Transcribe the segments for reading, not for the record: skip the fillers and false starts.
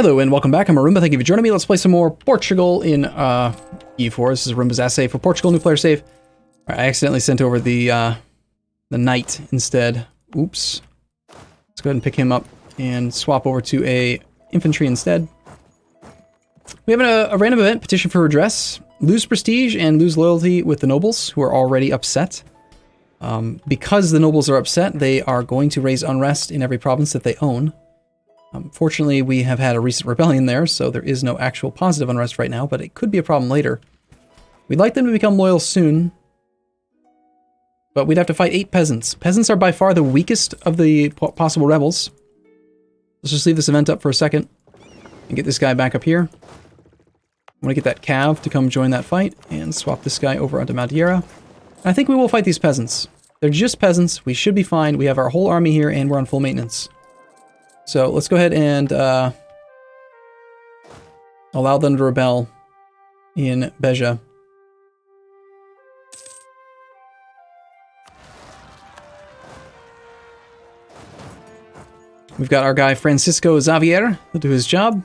Hello and welcome back. I'm Arumba. Thank you for joining me. Let's play some more Portugal in EU4. This is Arumba's Assay for Portugal. New player save. All right, I accidentally sent over the knight instead. Oops. Let's go ahead and pick him up and swap over to a infantry instead. We have a random event, petition for redress. Lose prestige and lose loyalty with the nobles who are already upset. Because the nobles are upset, they are going to raise unrest in every province that they own. Fortunately, we have had a recent rebellion there, so there is no actual positive unrest right now, but it could be a problem later. We'd like them to become loyal soon, but we'd have to fight 8 peasants. Peasants are by far the weakest of the possible rebels. Let's just leave this event up for a second and get this guy back up here. I want to get that cav to come join that fight and swap this guy over onto Madeira. I think we will fight these peasants. They're just peasants. We should be fine. We have our whole army here and we're on full maintenance. So let's go ahead and allow them to rebel in Beja. We've got our guy Francisco Xavier. He'll do his job.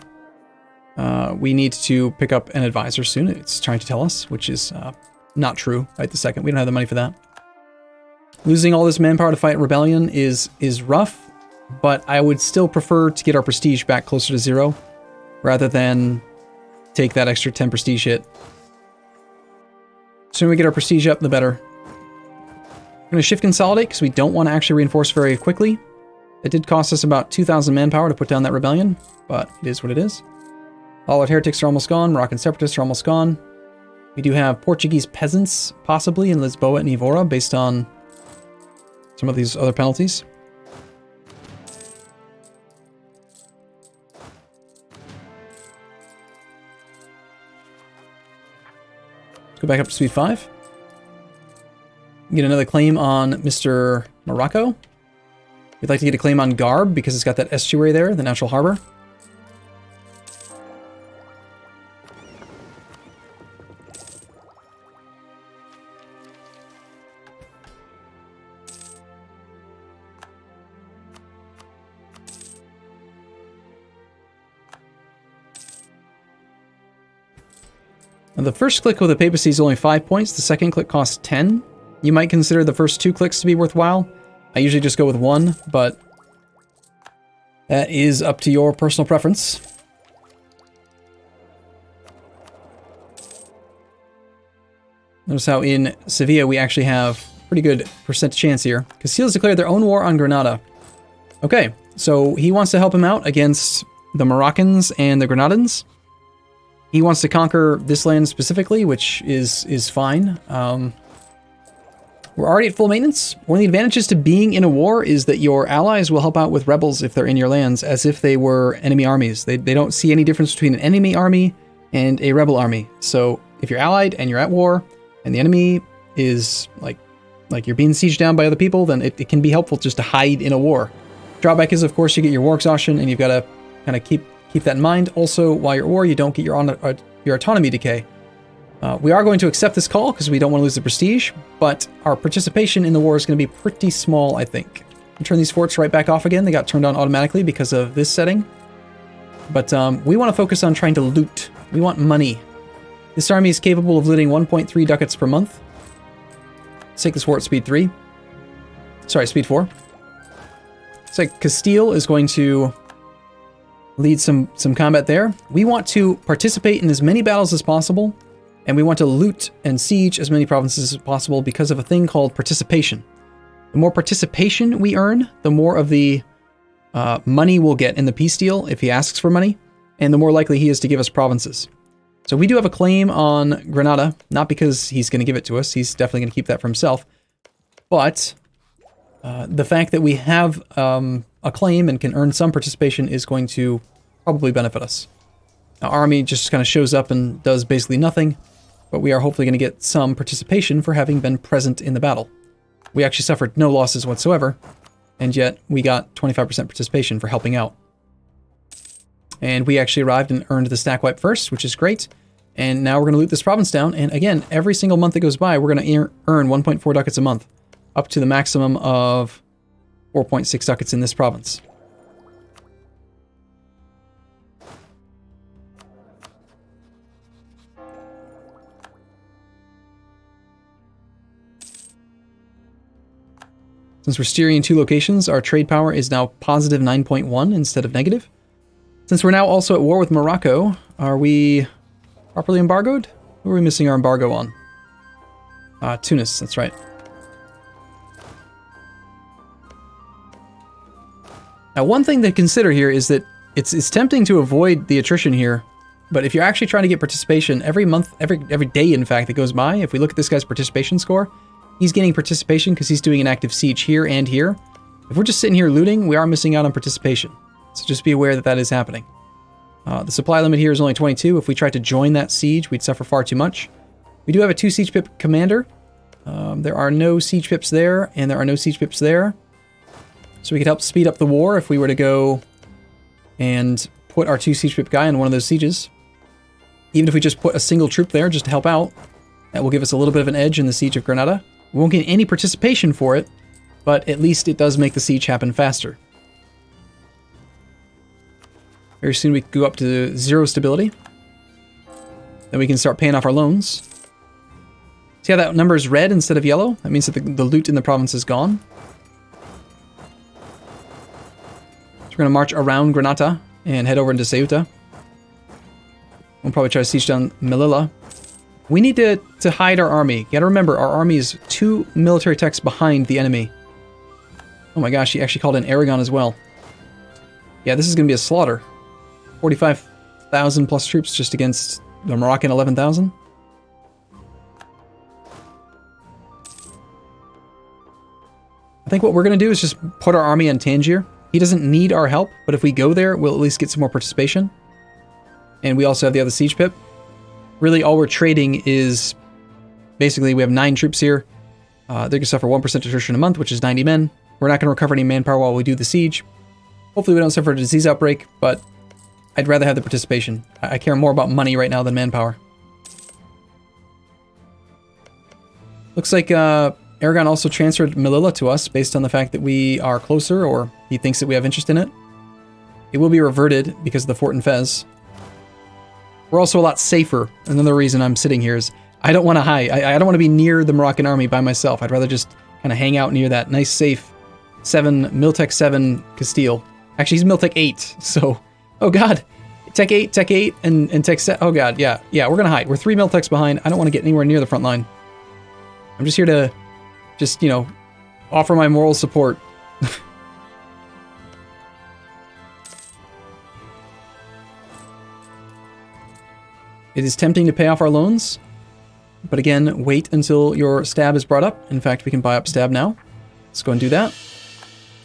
We need to pick up an advisor soon. It's trying to tell us, which is not true right this second. We don't have the money for that. Losing all this manpower to fight rebellion is rough. But I would still prefer to get our prestige back closer to 0, rather than take that extra 10 prestige hit. The sooner we get our prestige up, the better. We're going to shift consolidate, because we don't want to actually reinforce very quickly. It did cost us about 2,000 manpower to put down that rebellion, but it is what it is. All our heretics are almost gone, Moroccan separatists are almost gone. We do have Portuguese peasants, possibly, in Lisboa and Evora, based on some of these other penalties. Go back up to speed 5. Get another claim on Mr. Morocco. We'd like to get a claim on Garb because it's got that estuary there, the natural harbor. Now the first click with the papacy is only 5 points, the second click costs 10. You might consider the first 2 clicks to be worthwhile. I usually just go with 1, but that is up to your personal preference. Notice how in Sevilla we actually have pretty good percent chance here. Castile's declared their own war on Granada. Okay, so he wants to help him out against the Moroccans and the Granadans. He wants to conquer this land specifically, which is fine. We're already at full maintenance. One of the advantages to being in a war is that your allies will help out with rebels if they're in your lands, as if they were enemy armies. They don't see any difference between an enemy army and a rebel army. So if you're allied and you're at war, and the enemy is like you're being sieged down by other people, then it can be helpful just to hide in a war. Drawback is, of course, you get your war exhaustion, and you've got to kind of keep that in mind. Also, while you're at war, you don't get your autonomy decay. We are going to accept this call because we don't want to lose the prestige, but our participation in the war is going to be pretty small, I think. I'll turn these forts right back off again. They got turned on automatically because of this setting. But we want to focus on trying to loot. We want money. This army is capable of looting 1.3 ducats per month. Let's take this war at speed 3. Sorry, speed 4. So Castile is going to lead some combat there. We want to participate in as many battles as possible, and we want to loot and siege as many provinces as possible because of a thing called participation. The more participation we earn, the more of the money we'll get in the peace deal if he asks for money, and the more likely he is to give us provinces. So we do have a claim on Granada, not because he's going to give it to us, he's definitely going to keep that for himself, but the fact that we have a claim and can earn some participation is going to probably benefit us. Our army just kind of shows up and does basically nothing, but we are hopefully going to get some participation for having been present in the battle. We actually suffered no losses whatsoever, and yet we got 25% participation for helping out. And we actually arrived and earned the stack wipe first, which is great. And now we're going to loot this province down, and again, every single month that goes by, we're going to earn 1.4 ducats a month, up to the maximum of 4.6 ducats in this province. Since we're steering in 2 locations, our trade power is now positive 9.1 instead of negative. Since we're now also at war with Morocco, are we properly embargoed? Who are we missing our embargo on? Tunis, that's right. Now, one thing to consider here is that it's tempting to avoid the attrition here, but if you're actually trying to get participation, every month, every day, in fact, that goes by, if we look at this guy's participation score, he's gaining participation because he's doing an active siege here and here. If we're just sitting here looting, we are missing out on participation. So just be aware that that is happening. The supply limit here is only 22. If we tried to join that siege, we'd suffer far too much. We do have a 2 siege pip commander. There are no siege pips there, and there are no siege pips there. So we could help speed up the war if we were to go and put our 2 siege pip guy in one of those sieges. Even if we just put a single troop there just to help out, that will give us a little bit of an edge in the siege of Granada. We won't get any participation for it, but at least it does make the siege happen faster. Very soon we can go up to 0 stability. Then we can start paying off our loans. See how that number is red instead of yellow? That means that the loot in the province is gone. So we're going to march around Granada and head over into Ceuta. We'll probably try to siege down Melilla. We need to hide our army. You gotta remember, our army is 2 military techs behind the enemy. Oh my gosh, he actually called in Aragon as well. Yeah, this is gonna be a slaughter. 45,000 plus troops just against the Moroccan 11,000. I think what we're gonna do is just put our army on Tangier. He doesn't need our help, but if we go there, we'll at least get some more participation. And we also have the other siege pip. Really, all we're trading is basically we have 9 troops here. They can suffer 1% attrition a month, which is 90 men. We're not going to recover any manpower while we do the siege. Hopefully we don't suffer a disease outbreak, but I'd rather have the participation. I care more about money right now than manpower. Looks like Aragon also transferred Melilla to us based on the fact that we are closer, or he thinks that we have interest in it. It will be reverted because of the fort in Fez. We're also a lot safer. Another reason I'm sitting here is I don't want to hide. I don't want to be near the Moroccan army by myself. I'd rather just kind of hang out near that nice, safe 7, Miltech 7 Castile. Actually, he's Miltech 8, so... Oh god! Tech 8, and Tech 7... Oh god, yeah, we're gonna hide. We're 3 Miltechs behind. I don't want to get anywhere near the front line. I'm just here to... just, you know, offer my moral support. It is tempting to pay off our loans, but again, wait until your stab is brought up. In fact, we can buy up stab now. Let's go and do that.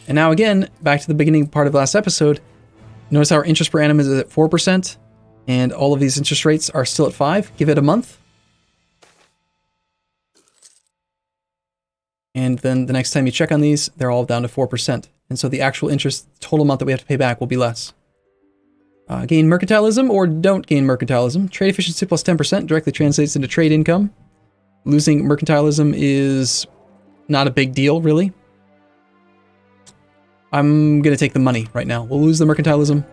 And now again, back to the beginning part of last episode, notice our interest per annum is at 4%, and all of these interest rates are still at 5. Give it a month. And then the next time you check on these, they're all down to 4%. And so the actual interest, total amount that we have to pay back will be less. Gain mercantilism or don't gain mercantilism. Trade efficiency plus 10% directly translates into trade income. Losing mercantilism is not a big deal, really. I'm going to take the money right now. We'll lose the mercantilism.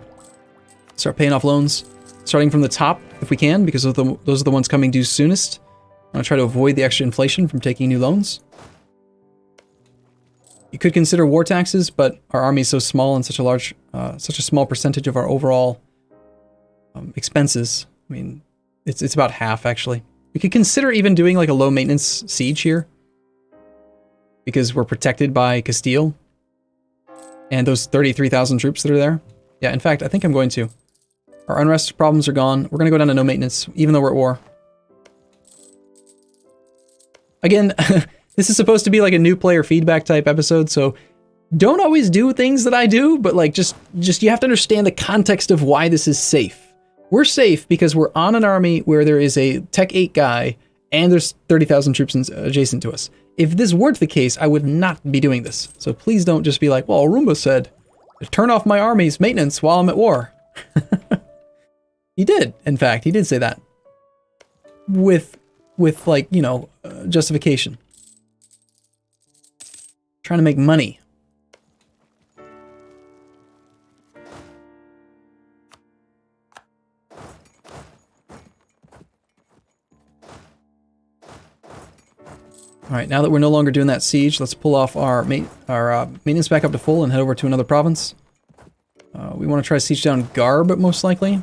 Start paying off loans. Starting from the top, if we can, because those are the ones coming due soonest. I'm going to try to avoid the extra inflation from taking new loans. You could consider war taxes, but our army is so small and such a small percentage of our overall expenses. I mean, it's about half, actually. We could consider even doing like a low maintenance siege here, because we're protected by Castile and those 33,000 troops that are there. Yeah, in fact, I think I'm going to. Our unrest problems are gone. We're going to go down to no maintenance, even though we're at war. Again, this is supposed to be like a new player feedback type episode, so don't always do things that I do, but like just you have to understand the context of why this is safe. We're safe because we're on an army where there is a Tech 8 guy and there's 30,000 troops adjacent to us. If this weren't the case, I would not be doing this. So please don't just be like, well, Arumba said to turn off my army's maintenance while I'm at war. He did, in fact, he did say that. With like, you know, justification. Trying to make money. All right, now that we're no longer doing that siege, let's pull off our maintenance back up to full and head over to another province. We want to try to siege down Garb, most likely.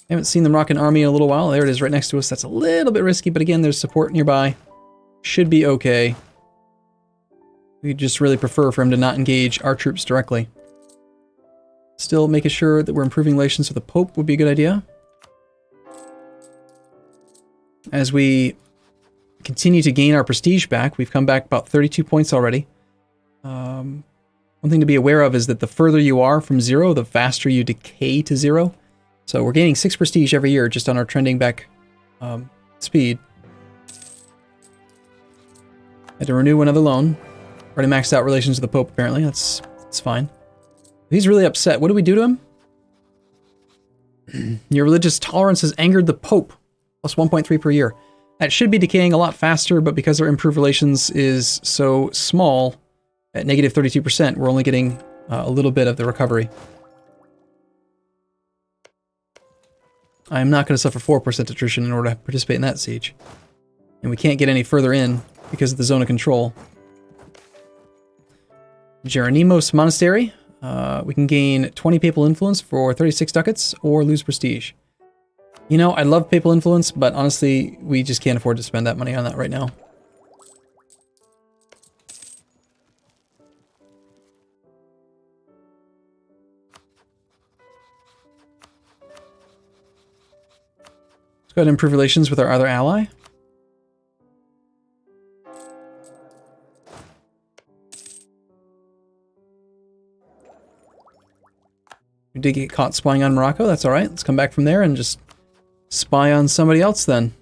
Haven't seen the Moroccan army in a little while. There it is right next to us. That's a little bit risky, but again, there's support nearby. Should be okay. We just really prefer for him to not engage our troops directly. Still making sure that we're improving relations with the Pope would be a good idea. As we continue to gain our prestige back, we've come back about 32 points already. One thing to be aware of is that the further you are from 0, the faster you decay to 0. So we're gaining 6 prestige every year just on our trending back speed. Had to renew another loan. Already maxed out relations with the Pope, apparently. That's fine. He's really upset. What do we do to him? Your religious tolerance has angered the Pope. Plus 1.3 per year. That should be decaying a lot faster, but because our improved relations is so small, at negative 32%, we're only getting a little bit of the recovery. I'm not going to suffer 4% attrition in order to participate in that siege. And we can't get any further in because of the zone of control. Geronimos Monastery. We can gain 20 papal influence for 36 ducats or lose prestige. You know, I love papal influence, but honestly, we just can't afford to spend that money on that right now. Let's go ahead and improve relations with our other ally. We did get caught spying on Morocco, that's alright. Let's come back from there and just spy on somebody else then.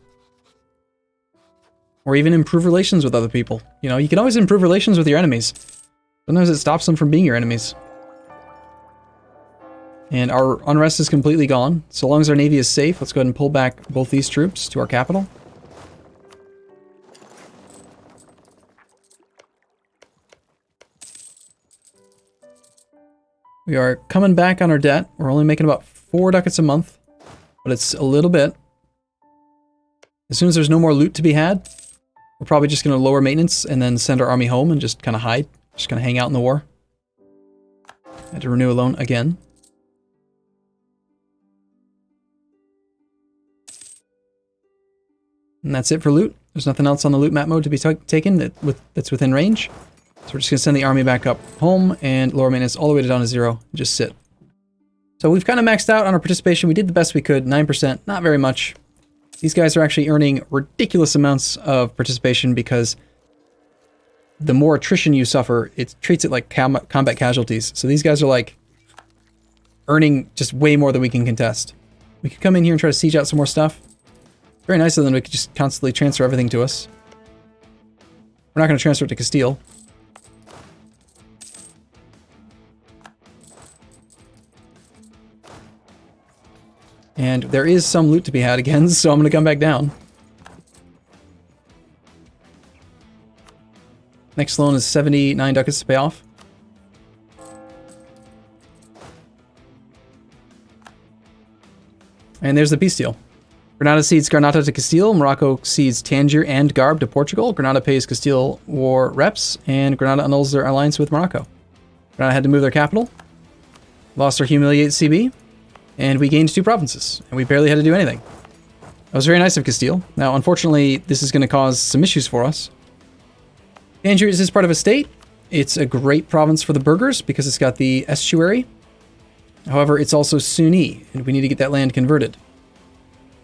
Or even improve relations with other people. You know, you can always improve relations with your enemies. Sometimes it stops them from being your enemies. And our unrest is completely gone. So long as our navy is safe, let's go ahead and pull back both these troops to our capital. We are coming back on our debt. We're only making about 4 ducats a month, but it's a little bit. As soon as there's no more loot to be had, we're probably just going to lower maintenance and then send our army home and just kind of hide. Just kind of hang out in the war. Had to renew a loan again. And that's it for loot. There's nothing else on the loot map mode to be taken that's within range. So we're just going to send the army back up home and lower maintenance all the way down to 0 and just sit. So we've kind of maxed out on our participation. We did the best we could, 9%, not very much. These guys are actually earning ridiculous amounts of participation because the more attrition you suffer, it treats it like combat casualties. So these guys are like earning just way more than we can contest. We could come in here and try to siege out some more stuff. Very nice of them to just constantly transfer everything to us. We're not going to transfer it to Castile. And there is some loot to be had again, so I'm going to come back down. Next loan is 79 ducats to pay off. And there's the peace deal. Granada cedes Granada to Castile, Morocco cedes Tangier and Garb to Portugal, Granada pays Castile war reps, and Granada annuls their alliance with Morocco. Granada had to move their capital, lost our humiliate CB, and we gained 2 provinces, and we barely had to do anything. That was very nice of Castile. Now, unfortunately, this is going to cause some issues for us. Tangier is part of a state. It's a great province for the burghers because it's got the estuary. However, it's also Sunni, and we need to get that land converted.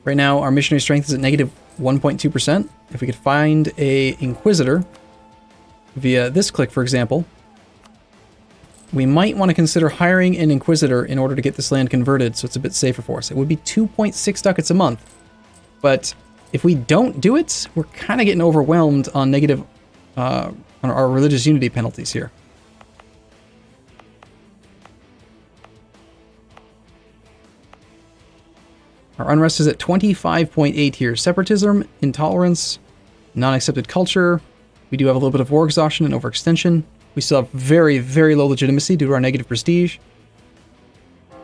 Right now, our missionary strength is at negative 1.2%. If we could find a inquisitor via this click, for example, we might want to consider hiring an inquisitor in order to get this land converted so it's a bit safer for us. It would be 2.6 ducats a month, but if we don't do it, we're kind of getting overwhelmed on negative, on our religious unity penalties here. Our unrest is at 25.8 here. Separatism, intolerance, non-accepted culture. We do have a little bit of war exhaustion and overextension. We still have very, very low legitimacy due to our negative prestige.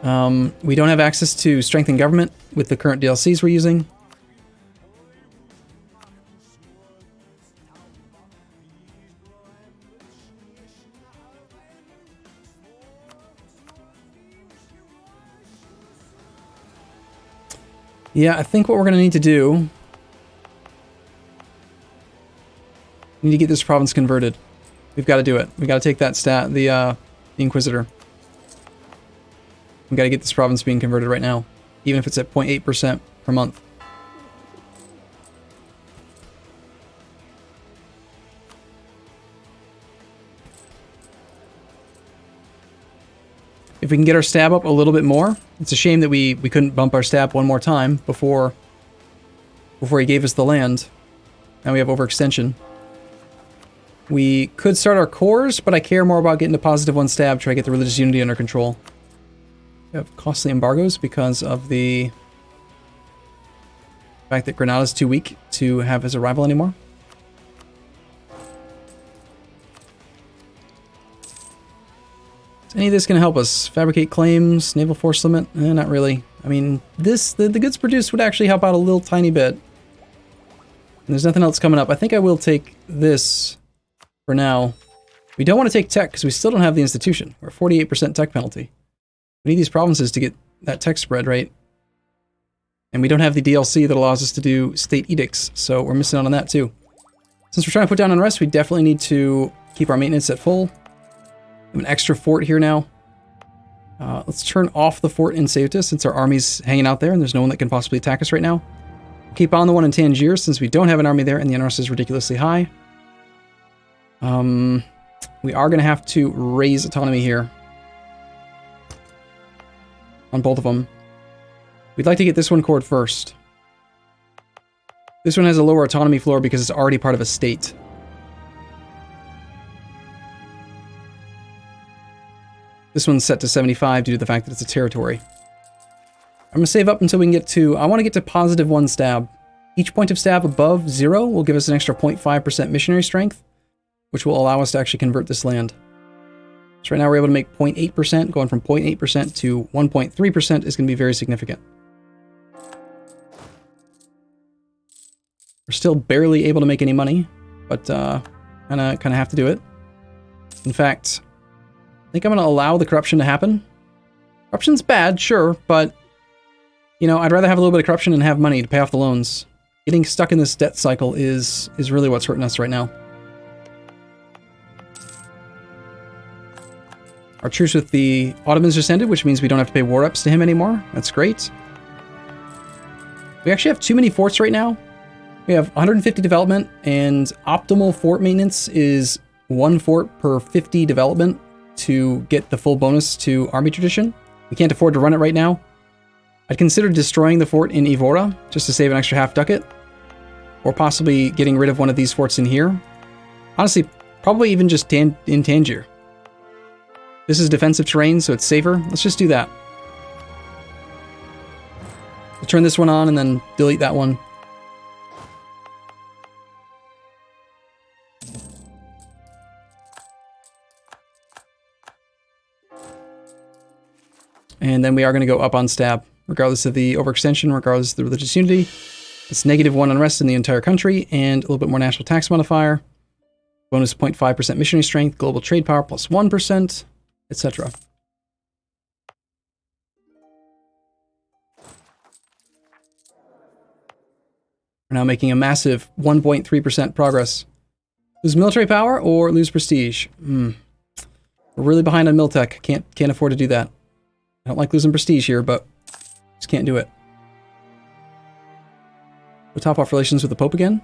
We don't have access to strengthen government with the current DLCs we're using. Yeah, I think what we're going to need to do... We need to get this province converted. We've got to do it. We've got to take that the Inquisitor. We've got to get this province being converted right now. Even if it's at 0.8% per month. If we can get our stab up a little bit more, it's a shame that we couldn't bump our stab one more time before he gave us the land. Now we have overextension. We could start our cores, but I care more about getting to +1 stab, try to get the religious unity under control. We have costly embargoes because of the fact that Granada's too weak to have as a rival anymore. Is any of this going to help us? Fabricate claims, naval force limit? Not really. I mean, the goods produced would actually help out a little tiny bit. And there's nothing else coming up. I think I will take this for now. We don't want to take tech because we still don't have the institution. We're at 48% tech penalty. We need these provinces to get that tech spread right. And we don't have the DLC that allows us to do state edicts, so we're missing out on that too. Since we're trying to put down unrest, we definitely need to keep our maintenance at full. We have an extra fort here now. Let's turn off the fort in Ceuta since our army's hanging out there and there's no one that can possibly attack us right now. We'll keep on the one in Tangier since we don't have an army there and the unrest is ridiculously high. We are going to have to raise autonomy here. On both of them. We'd like to get this one cored first. This one has a lower autonomy floor because it's already part of a state. This one's set to 75 due to the fact that it's a territory. I'm going to save up until we can get to... I want to get to +1 stab. Each point of stab above 0 will give us an extra 0.5% missionary strength, which will allow us to actually convert this land. So right now we're able to make 0.8%. Going from 0.8% to 1.3% is going to be very significant. We're still barely able to make any money, but kind of have to do it. In fact... I think I'm going to allow the corruption to happen. Corruption's bad, sure, but, you know, I'd rather have a little bit of corruption and have money to pay off the loans. Getting stuck in this debt cycle is really what's hurting us right now. Our truce with the Ottomans just ended, which means we don't have to pay war reps to him anymore. That's great. We actually have too many forts right now. We have 150 development, and optimal fort maintenance is 1 fort per 50 development. To get the full bonus to army tradition. We can't afford to run it right now. I'd consider destroying the fort in Evora just to save an extra half ducat, or possibly getting rid of one of these forts in here. Honestly, probably even just in Tangier. This is defensive terrain, so it's safer. Let's just do that. We'll turn this one on and then delete that one. And then we are going to go up on stab, regardless of the overextension, regardless of the religious unity. It's -1 unrest in the entire country, and a little bit more national tax modifier. Bonus 0.5% missionary strength, global trade power plus 1%, etc. We're now making a massive 1.3% progress. Lose military power or lose prestige? We're really behind on Miltech. Can't afford to do that. I don't like losing prestige here, but just can't do it. We'll top off relations with the Pope again.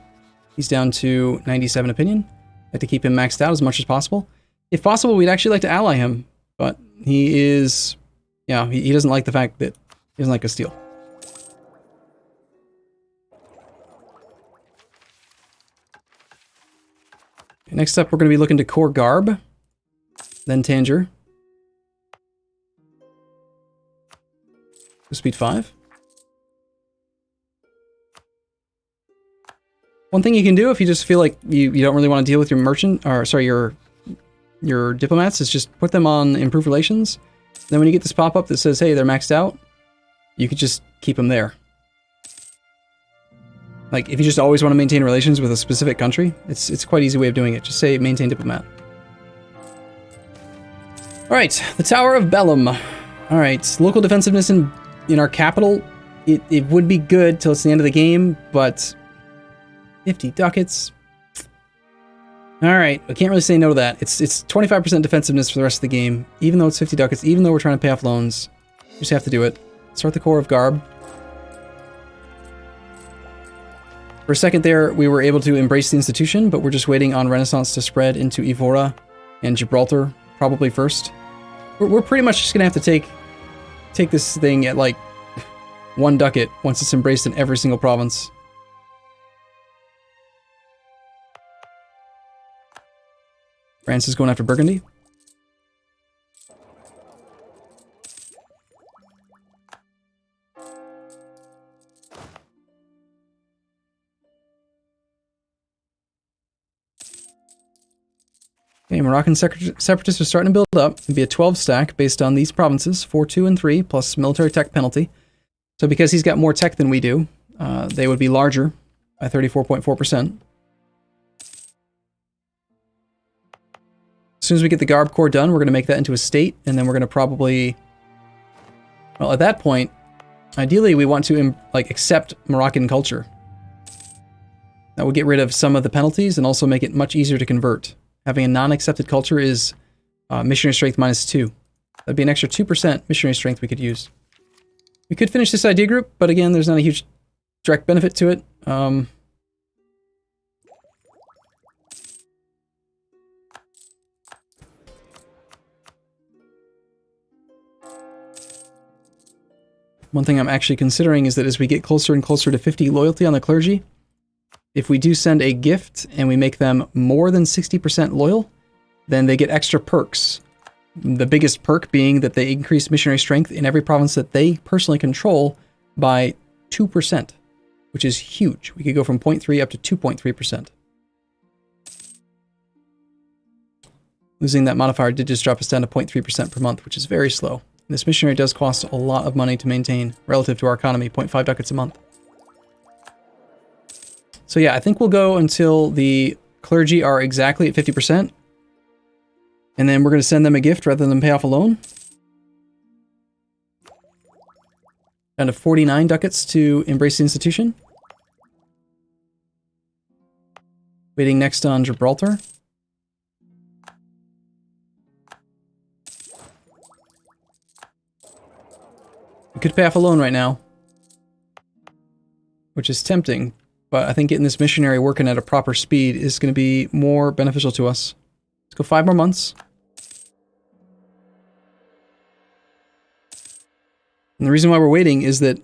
He's down to 97 opinion. Like to keep him maxed out as much as possible. If possible, we'd actually like to ally him, but he is... Yeah, he doesn't like the fact that he doesn't like Castile. Okay, next up, we're going to be looking to core Garb, then Tangier. Speed 5. One thing you can do if you just feel like you don't really want to deal with your merchant, or sorry, your diplomats, is just put them on improved relations. Then when you get this pop-up that says, hey, they're maxed out, you could just keep them there. Like, if you just always want to maintain relations with a specific country, it's quite an easy way of doing it. Just say maintain diplomat. Alright, the Tower of Bellum. Alright, local defensive in our capital it would be good till it's the end of the game, but 50 ducats. All right, I can't really say no to that. It's 25% defensiveness for the rest of the game, even though it's 50 ducats, even though we're trying to pay off loans. You just have to do it. Start the core of Garb. For a second there, we were able to embrace the institution, but we're just waiting on Renaissance to spread into Evora and Gibraltar, probably first. We're pretty much just gonna have to take this thing at like 1 ducat once it's embraced in every single province. France is going after Burgundy. Okay, Moroccan separatists are starting to build up. It'd be a 12 stack based on these provinces, 4, 2, and 3, plus military tech penalty. So because he's got more tech than we do, they would be larger by 34.4%. As soon as we get the Garb core done, we're going to make that into a state, and then we're going to probably... Well, at that point, ideally we want to accept Moroccan culture. That would get rid of some of the penalties and also make it much easier to convert. Having a non-accepted culture is missionary strength -2. That'd be an extra 2% missionary strength we could use. We could finish this idea group, but again, there's not a huge direct benefit to it. One thing I'm actually considering is that as we get closer and closer to 50 loyalty on the clergy, if we do send a gift and we make them more than 60% loyal, then they get extra perks. The biggest perk being that they increase missionary strength in every province that they personally control by 2%, which is huge. We could go from 0.3 up to 2.3%. Losing that modifier did just drop us down to 0.3% per month, which is very slow. This missionary does cost a lot of money to maintain relative to our economy, 0.5 ducats a month. So yeah, I think we'll go until the clergy are exactly at 50%. And then we're going to send them a gift rather than pay off a loan. Down to 49 ducats to embrace the institution. Waiting next on Gibraltar. We could pay off a loan right now, which is tempting, but I think getting this missionary working at a proper speed is going to be more beneficial to us. Let's go 5 more months. And the reason why we're waiting is that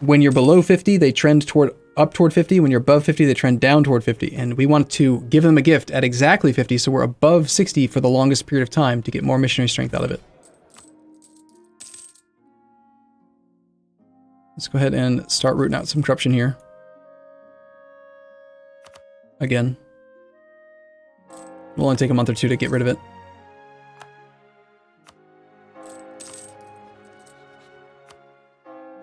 when you're below 50, they trend up toward 50. When you're above 50, they trend down toward 50. And we want to give them a gift at exactly 50, so we're above 60 for the longest period of time to get more missionary strength out of it. Let's go ahead and start rooting out some corruption here. Again. It'll only take a month or 2 to get rid of it.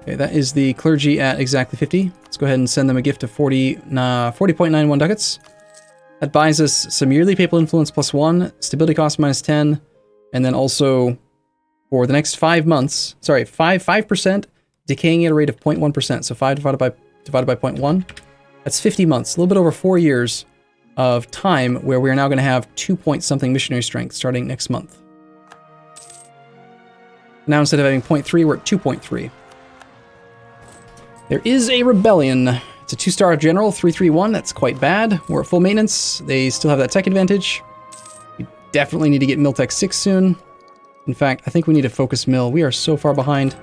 Okay, that is the clergy at exactly 50. Let's go ahead and send them a gift of 40.91 ducats. That buys us some yearly papal influence +1, stability cost -10, and then also for the next 5 months, sorry, 5%, decaying at a rate of 0.1%. So 5 divided by 0.1. That's 50 months, a little bit over 4 years of time where we are now going to have 2-point-something missionary strength starting next month. Now instead of having 0.3, we're at 2.3. There is a rebellion. It's a 2-star general, 331. That's quite bad. We're at full maintenance. They still have that tech advantage. We definitely need to get Miltech 6 soon. In fact, I think we need to focus mill. We are so far behind.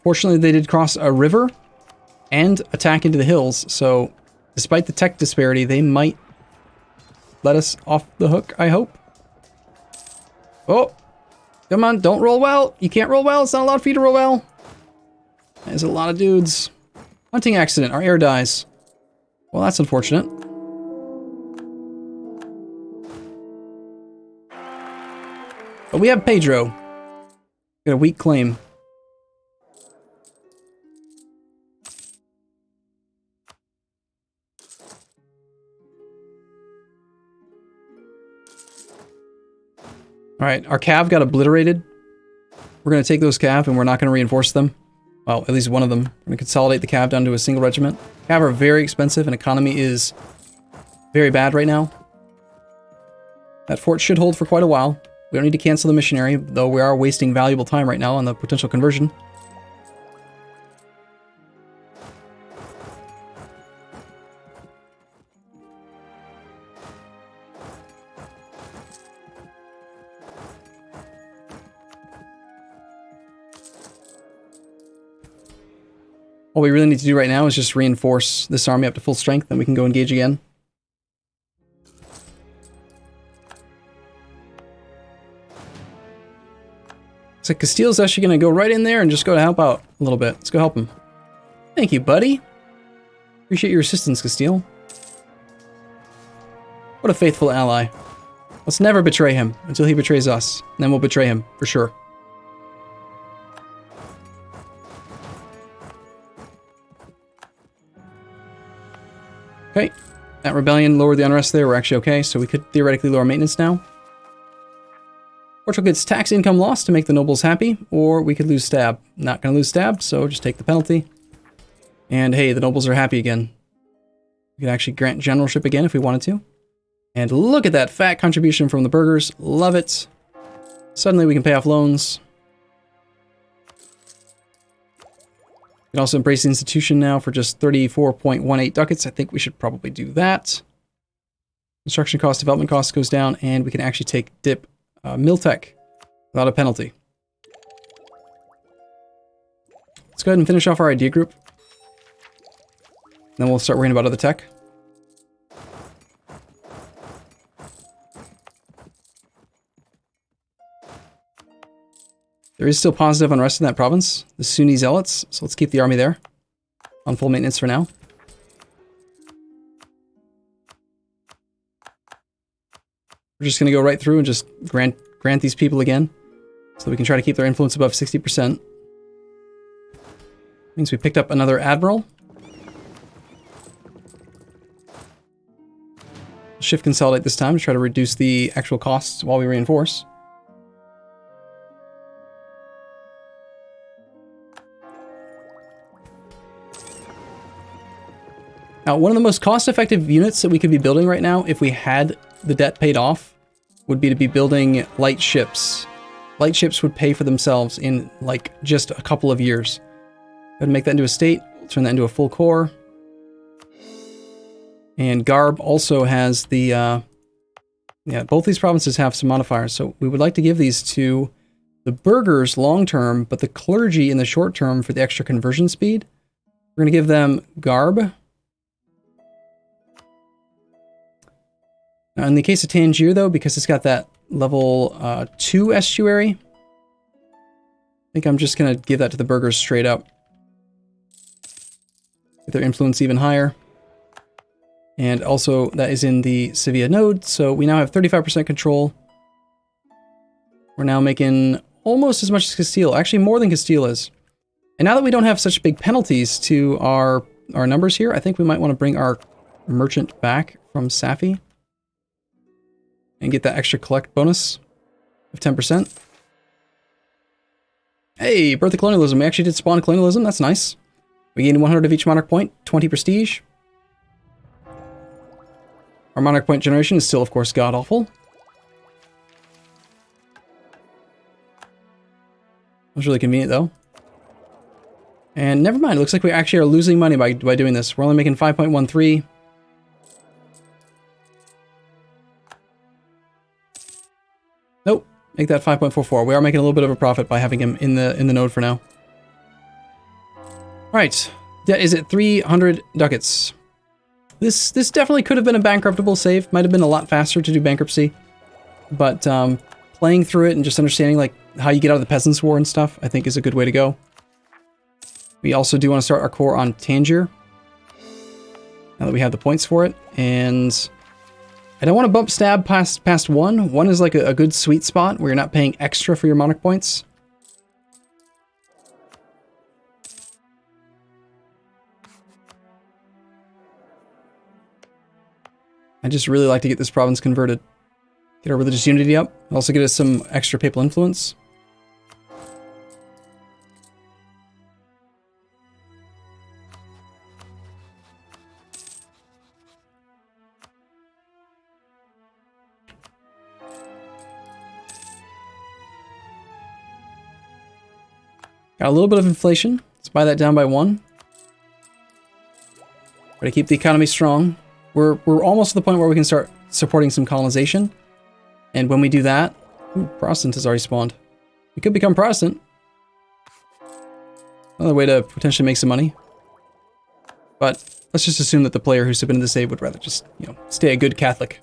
Fortunately, they did cross a river and attack into the hills, so despite the tech disparity, they might let us off the hook, I hope. Oh, come on, don't roll well. You can't roll well. It's not allowed for you to roll well. There's a lot of dudes. Hunting accident. Our heir dies. Well, that's unfortunate. But we have Pedro. Got a weak claim. Alright, our cav got obliterated. We're going to take those cav and we're not going to reinforce them. Well, at least one of them. We're going to consolidate the cav down to a single regiment. Cav are very expensive and economy is very bad right now. That fort should hold for quite a while. We don't need to cancel the missionary, though we are wasting valuable time right now on the potential conversion. What we really need to do right now is just reinforce this army up to full strength, then we can go engage again. So Castile's actually going to go right in there and just go to help out a little bit. Let's go help him. Thank you, buddy. Appreciate your assistance, Castile. What a faithful ally. Let's never betray him until he betrays us. And then we'll betray him, for sure. Okay, that rebellion lowered the unrest there. We're actually okay, so we could theoretically lower maintenance now. Portugal gets tax income loss to make the nobles happy, or we could lose stab. Not going to lose stab, so just take the penalty. And hey, the nobles are happy again. We could actually grant generalship again if we wanted to. And look at that fat contribution from the burghers. Love it. Suddenly we can pay off loans. We can also embrace the institution now for just 34.18 ducats. I think we should probably do that. Construction cost, development cost goes down, and we can actually take dip mill tech without a penalty. Let's go ahead and finish off our idea group. Then we'll start worrying about other tech. There is still positive unrest in that province, the Sunni zealots, so let's keep the army there on full maintenance for now. We're just going to go right through and just grant these people again, so that we can try to keep their influence above 60%. Means we picked up another admiral. Shift consolidate this time to try to reduce the actual costs while we reinforce. Now, one of the most cost-effective units that we could be building right now, if we had the debt paid off, would be to be building light ships. Light ships would pay for themselves in, like, just a couple of years. Go ahead and make that into a state, turn that into a full core. And Garb also has the, yeah, both these provinces have some modifiers, so we would like to give these to the burghers long-term, but the clergy in the short-term for the extra conversion speed. We're going to give them Garb. Now, in the case of Tangier, though, because it's got that level 2 estuary, I think I'm just going to give that to the burghers straight up. Get their influence even higher. And also, that is in the Sevilla node, so we now have 35% control. We're now making almost as much as Castile, actually more than Castile is. And now that we don't have such big penalties to our numbers here, I think we might want to bring our merchant back from Safi. And get that extra collect bonus of 10%. Hey, birth of colonialism. We actually did spawn colonialism. That's nice. We gained 100 of each monarch point, 20 prestige. Our monarch point generation is still, of course, god-awful. That was really convenient, though. And never mind. It looks like we actually are losing money by doing this. We're only making 5.13. Nope, make that 5.44. We are making a little bit of a profit by having him in the node for now. Right, debt is at 300 ducats. This definitely could have been a bankruptable save. Might have been a lot faster to do bankruptcy, but playing through it and just understanding like how you get out of the Peasants' War and stuff, I think is a good way to go. We also do want to start our core on Tangier now that we have the points for it, and I don't want to bump stab past 1. 1 is like a good sweet spot where you're not paying extra for your monarch points. I just really like to get this province converted. Get our religious unity up. Also get us some extra papal influence. Got a little bit of inflation. Let's buy that down by 1. Try to keep the economy strong. We're almost to the point where we can start supporting some colonization. And when we do that... Ooh, Protestant has already spawned. We could become Protestant. Another way to potentially make some money. But let's just assume that the player who submitted the save would rather just, you know, stay a good Catholic.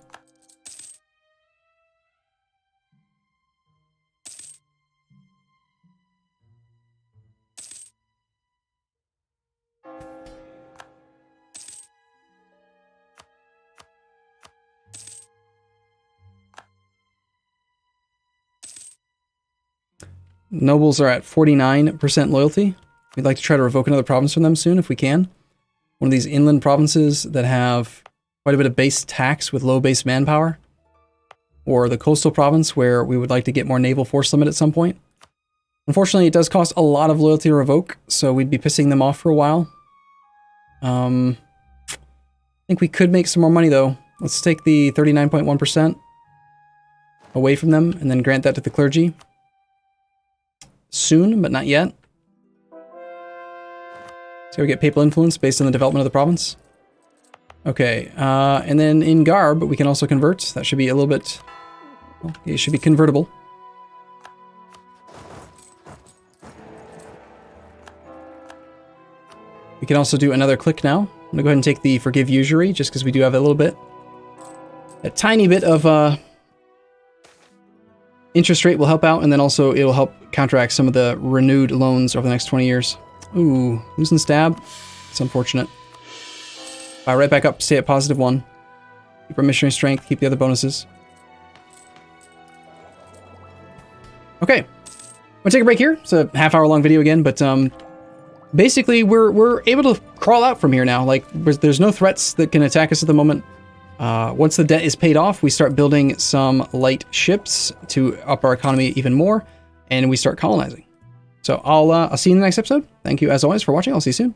Nobles are at 49% loyalty. We'd like to try to revoke another province from them soon if we can. One of these inland provinces that have quite a bit of base tax with low base manpower. Or the coastal province where we would like to get more naval force limit at some point. Unfortunately, it does cost a lot of loyalty to revoke, so we'd be pissing them off for a while. I think we could make some more money though. Let's take the 39.1% away from them and then grant that to the clergy. Soon, but not yet. So we get papal influence based on the development of the province. Okay, and then in Garb, we can also convert. That should be a little bit... Well, it should be convertible. We can also do another click now. I'm going to go ahead and take the Forgive Usury, just because we do have a little bit... A tiny bit of... interest rate will help out, and then also it'll help counteract some of the renewed loans over the next 20 years. Ooh, losing stab. It's unfortunate. Right back up, stay at +1. Keep our missionary strength, keep the other bonuses. Okay. I'm gonna take a break here. It's a half-hour-long video again, but basically we're able to crawl out from here now. Like, there's no threats that can attack us at the moment. Once the debt is paid off, we start building some light ships to up our economy even more, and we start colonizing. So I'll see you in the next episode. Thank you as always for watching. I'll see you soon.